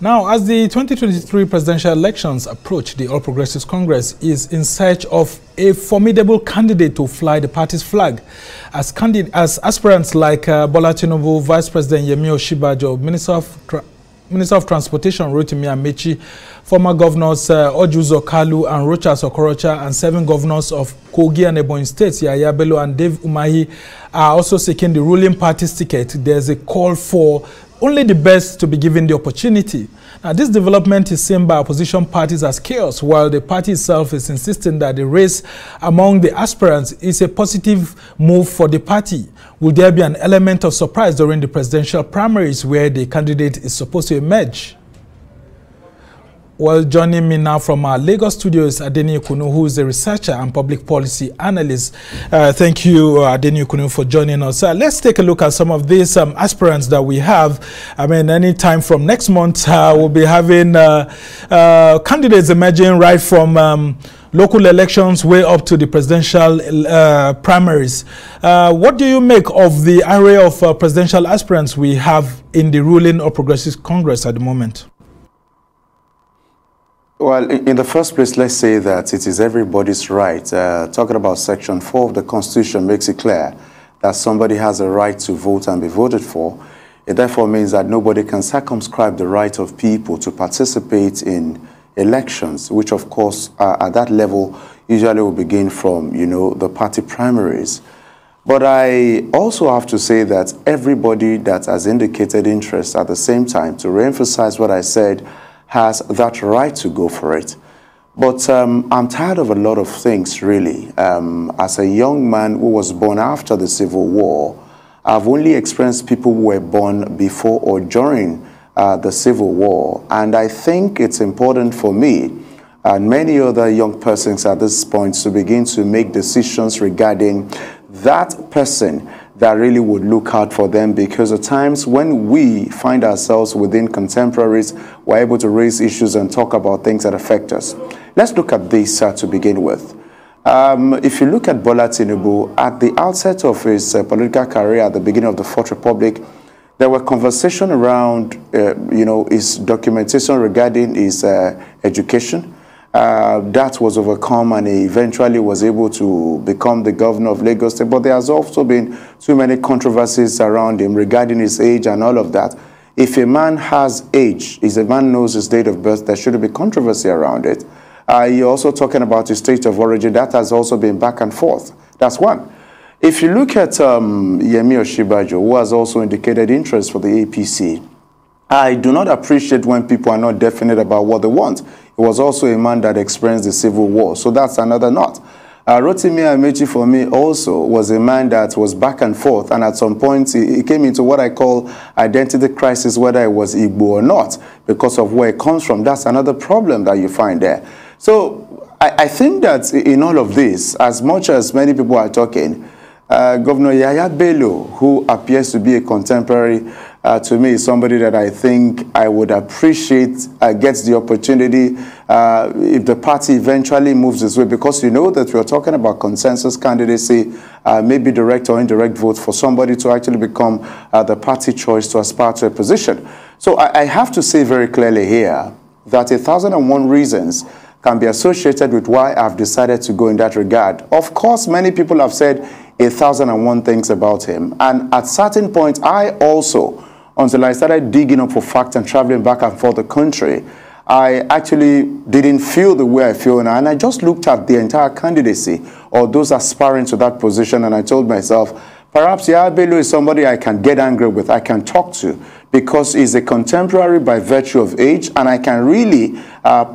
Now, as the 2023 presidential elections approach, the All Progressives Congress is in search of a formidable candidate to fly the party's flag. As aspirants like Bola Tinubu, Vice President Yemi Osinbajo, Minister of Transportation Rotimi Amechi, former governors Ojuzo Kalu and Rochas Okorocha, and 7 governors of Kogi and Ebonyi states, Yaya Bello and Dave Umahi, are also seeking the ruling party's ticket. There's a call for only the best to be given the opportunity. Now, this development is seen by opposition parties as chaos, while the party itself is insisting that the race among the aspirants is a positive move for the party. Will there be an element of surprise during the presidential primaries where the candidate is supposed to emerge? Well, joining me now from our Lagos studio is Adeniyi Kunnu, who is a researcher and public policy analyst. Thank you, Adeniyi Kunnu, for joining us. Let's take a look at some of these aspirants that we have. I mean, any time from next month, we'll be having candidates emerging right from local elections way up to the presidential primaries. What do you make of the array of presidential aspirants we have in the ruling All Progressives Congress at the moment? Well, in the first place, let's say that it is everybody's right. Talking about Section 4 of the Constitution makes it clear that somebody has a right to vote and be voted for. It therefore means that nobody can circumscribe the right of people to participate in elections, which of course at that level usually will begin from, the party primaries. But I also have to say that everybody that has indicated interest at the same time, to reemphasize what I said, has that right to go for it. But I'm tired of a lot of things, really. As a young man who was born after the Civil War, I've only experienced people who were born before or during the Civil War. And I think it's important for me and many other young persons at this point to begin to make decisions regarding that person that really would look out for them, because at times when we find ourselves within contemporaries, we're able to raise issues and talk about things that affect us. Let's look at this to begin with. If you look at Bola Tinubu, at the outset of his political career at the beginning of the Fourth Republic, there were conversations around, his documentation regarding his education. That was overcome, and he eventually was able to become the governor of Lagos State. But there has also been too many controversies around him regarding his age and all of that. If a man has age, if a man knows his date of birth, there shouldn't be controversy around it. You're also talking about his state of origin. That has also been back and forth. That's one. If you look at Yemi Osinbajo, who has also indicated interest for the APC, I do not appreciate when people are not definite about what they want. He was also a man that experienced the Civil War, so that's another knot. Rotimi Amechi, for me, also was a man that was back and forth, and at some point he came into what I call identity crisis, whether it was Igbo or not, because of where it comes from. That's another problem that you find there. So I think that in all of this, as much as many people are talking, Governor Yaya Bello, who appears to be a contemporary, to me is somebody that I think I would appreciate gets the opportunity if the party eventually moves this way, because you know that we're talking about consensus candidacy, maybe direct or indirect vote for somebody to actually become the party choice to aspire to a position. So I have to say very clearly here that 1,001 reasons can be associated with why I've decided to go in that regard. Of course, many people have said 1,001 things about him. And at certain points, I also, until I started digging up for facts and traveling back and forth the country, I actually didn't feel the way I feel now. And I just looked at the entire candidacy or those aspiring to that position, and I told myself, perhaps Yaya Bello is somebody I can get angry with, I can talk to, because he's a contemporary by virtue of age, and I can really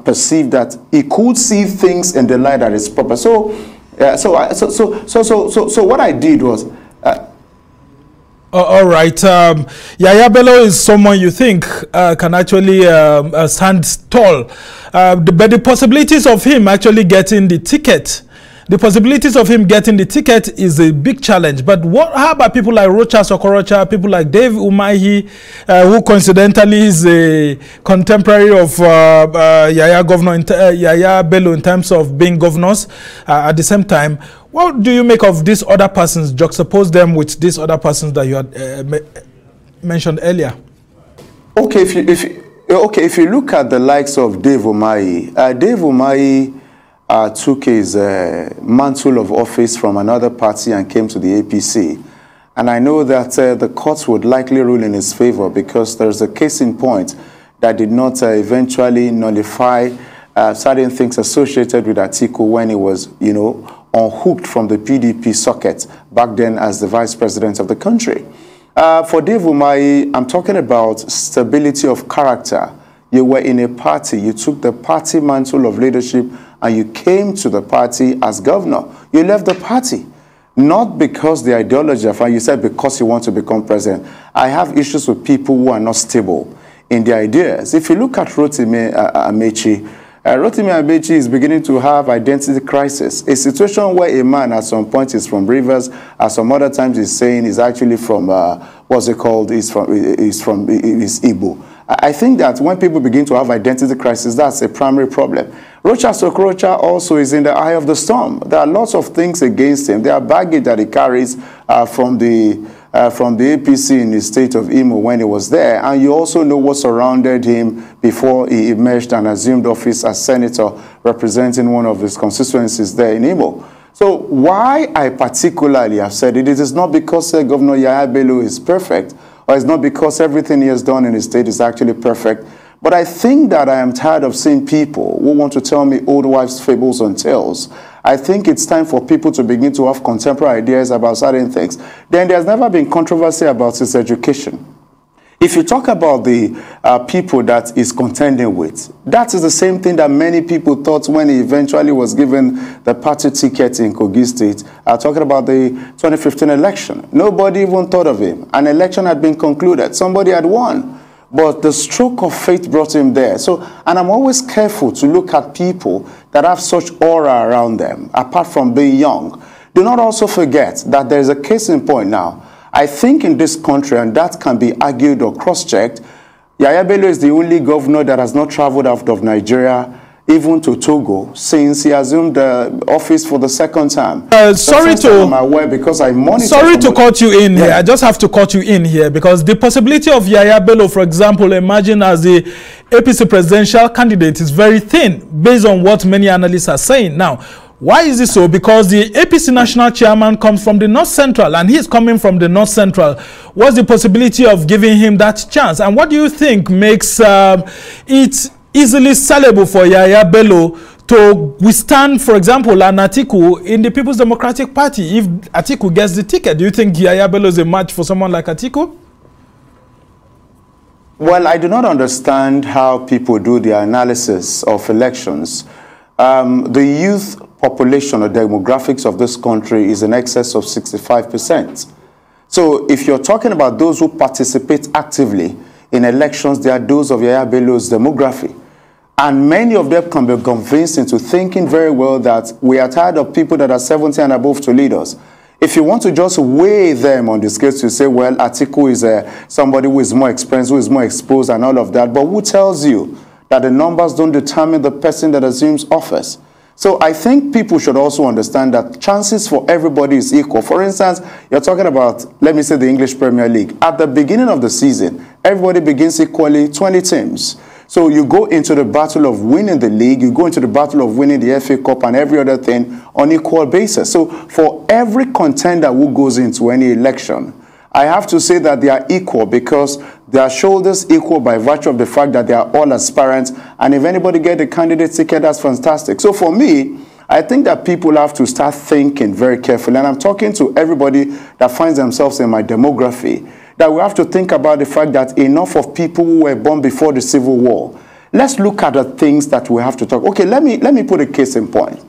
perceive that he could see things in the light that is proper. So what I did was. All right. Yaya Bello is someone you think can actually stand tall, but the possibilities of him actually getting the ticket. The possibilities of him getting the ticket is a big challenge. But how about people like Rochas Okorocha, people like Dave Umahi, who coincidentally is a contemporary of Yaya Bello in terms of being governors at the same time? What do you make of these other persons, juxtapose them with these other persons that you had mentioned earlier? Okay, Okay, if you look at the likes of Dave Umahi, Dave Umahi took his mantle of office from another party and came to the APC. And I know that the courts would likely rule in his favor because there's a case in point that did not eventually nullify certain things associated with Atiku when he was, you know, unhooked from the PDP socket back then as the vice president of the country. For Dave Umahi, I'm talking about stability of character. You were in a party, you took the party mantle of leadership and you came to the party as governor. You left the party. Not because the ideology, you said because you want to become president. I have issues with people who are not stable in their ideas. If you look at Rotimi Amechi, Rotimi Amechi is beginning to have identity crisis. A situation where a man at some point is from Rivers, at some other times he's saying he's actually from, what's it called, he's Igbo. I think that when people begin to have identity crisis, that's a primary problem. Rocha Sokrocha also is in the eye of the storm. There are lots of things against him. There are baggage that he carries from the APC in the state of Imo when he was there. And you also know what surrounded him before he emerged and assumed office as senator representing one of his constituencies there in Imo. So why I particularly have said it is not because Governor Yahya Bello is perfect, or it's not because everything he has done in his state is actually perfect, but I think that I am tired of seeing people who want to tell me old wives' fables and tales. I think it's time for people to begin to have contemporary ideas about certain things. Then there's never been controversy about his education. If you talk about the people that he's contending with, that is the same thing that many people thought when he eventually was given the party ticket in Kogi State. Talking about the 2015 election. Nobody even thought of him. An election had been concluded. Somebody had won. But the stroke of fate brought him there. So, and I'm always careful to look at people that have such aura around them, apart from being young. Do not also forget that there is a case in point now. I think in this country, and that can be argued or cross-checked, Yahya Bello is the only governor that has not traveled out of Nigeria, even to Togo, since he assumed the office for the second time. Sorry to I'm aware because I monitor. Sorry to cut you in here. I just have to cut you in here because the possibility of Yahya Bello, for example, emerging as the APC presidential candidate is very thin, based on what many analysts are saying now. Why is this so? Because the APC national chairman comes from the North Central and he's coming from the North Central. What's the possibility of giving him that chance? And what do you think makes it easily sellable for Yahya Bello to withstand, for example, an Atiku in the People's Democratic Party? If Atiku gets the ticket, do you think Yahya Bello is a match for someone like Atiku? Well, I do not understand how people do their analysis of elections. The youth population or demographics of this country is in excess of 65%. So if you're talking about those who participate actively in elections, they are those of Yahya Bello's demography. And many of them can be convinced into thinking very well that we are tired of people that are 70 and above to lead us. If you want to just weigh them on the scales to say, well, Atiku is somebody who is more experienced, who is more exposed and all of that, but who tells you that the numbers don't determine the person that assumes office? So I think people should also understand that chances for everybody is equal. For instance, you're talking about, let me say, the English Premier League. At the beginning of the season, everybody begins equally, 20 teams. So you go into the battle of winning the league, you go into the battle of winning the FA Cup and every other thing on equal basis. So for every contender who goes into any election, I have to say that they are equal because their shoulders equal by virtue of the fact that they are all aspirants. And if anybody get the candidate ticket, that's fantastic. So for me, I think that people have to start thinking very carefully. And I'm talking to everybody that finds themselves in my demography, that we have to think about the fact that enough of people who were born before the Civil War. Let's look at the things that we have to talk. Okay, let me put a case in point.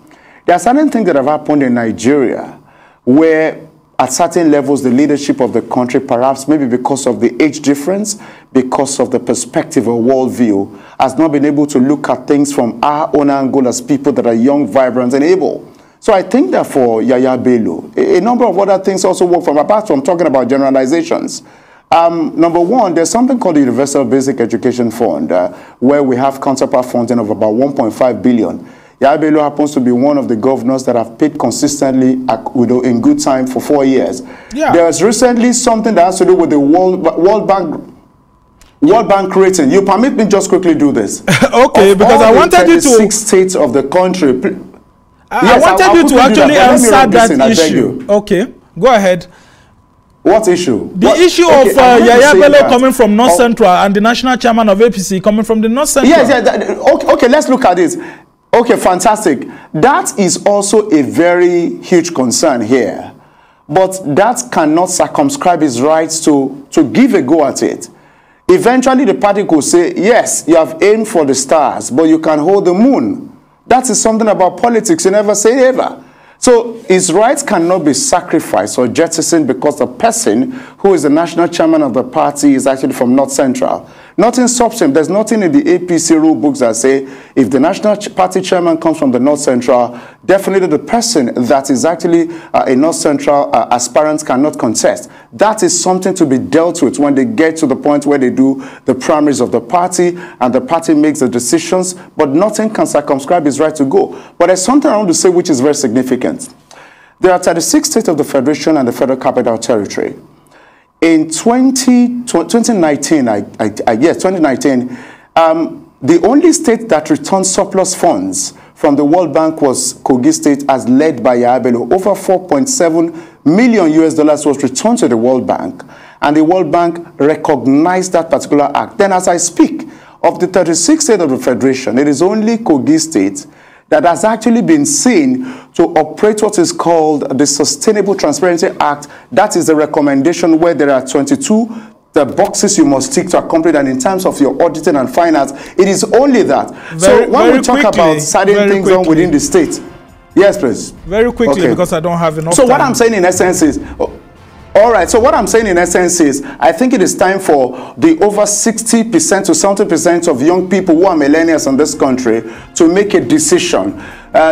There are certain things that have happened in Nigeria where at certain levels, the leadership of the country, perhaps maybe because of the age difference, because of the perspective or worldview, has not been able to look at things from our own angle as people that are young, vibrant, and able. So I think that for Yahya Bello, a number of other things also work from, apart from talking about generalizations. Number one, there's something called the Universal Basic Education Fund, where we have counterpart funding of about 1.5 billion. Yahya Bello happens to be one of the governors that have paid consistently in good time for 4 years. Yeah. There's recently something that has to do with the World Bank. World Bank rating. You permit me just quickly do this. Okay, because I wanted you to 36 states of the country. I wanted you to actually answer that issue. Okay, go ahead. What issue? The issue of Yaya Bello coming from North Central and the national chairman of APC coming from the North Central. Yes, okay, let's look at it. Okay, fantastic. That is also a very huge concern here. But that cannot circumscribe his rights to give a go at it. Eventually, the party could say, yes, you have aimed for the stars, but you can hold the moon. That is something about politics. You never say ever. So his rights cannot be sacrificed or jettisoned because the person who is the national chairman of the party is actually from North Central. Nothing stops him. There's nothing in the APC rule books that say if the national party chairman comes from the North Central, definitely the person that is actually a North Central aspirant cannot contest. That is something to be dealt with when they get to the point where they do the primaries of the party and the party makes the decisions, but nothing can circumscribe his right to go. But there's something I want to say which is very significant. There are 36 states of the Federation and the Federal Capital Territory. In 2019, the only state that returned surplus funds from the World Bank was Kogi State, as led by Yaya Bello. Over $4.7 million was returned to the World Bank, and the World Bank recognized that particular act. Then, as I speak, of the 36 states of the Federation, it is only Kogi State that has actually been seen to operate what is called the Sustainable Transparency Act. That is the recommendation where there are 22 boxes you must tick to accomplish, and in terms of your auditing and finance, it is only that. So when we talk about certain things done within the state, yes, please. Very quickly, because I don't have enough time. So what I'm saying in essence is, all right, so what I'm saying in essence is, I think it is time for the over 60% to 70% of young people who are millennials in this country to make a decision.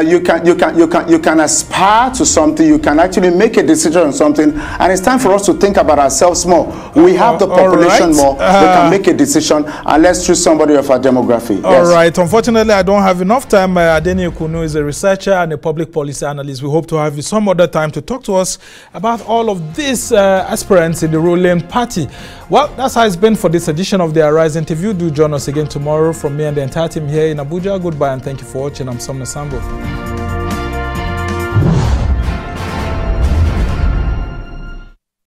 You can aspire to something, you can actually make a decision on something, and it's time for us to think about ourselves more. We have the population more, we can make a decision, and let's choose somebody of our demography. All right, unfortunately, I don't have enough time. Adeniyi Kunnu is a researcher and a public policy analyst. We hope to have you some other time to talk to us about all of these aspirants in the ruling party. Well, that's how it's been for this edition of the Arise interview. Do join us again tomorrow. From me and the entire team here in Abuja, goodbye and thank you for watching. I'm Somna Sambo.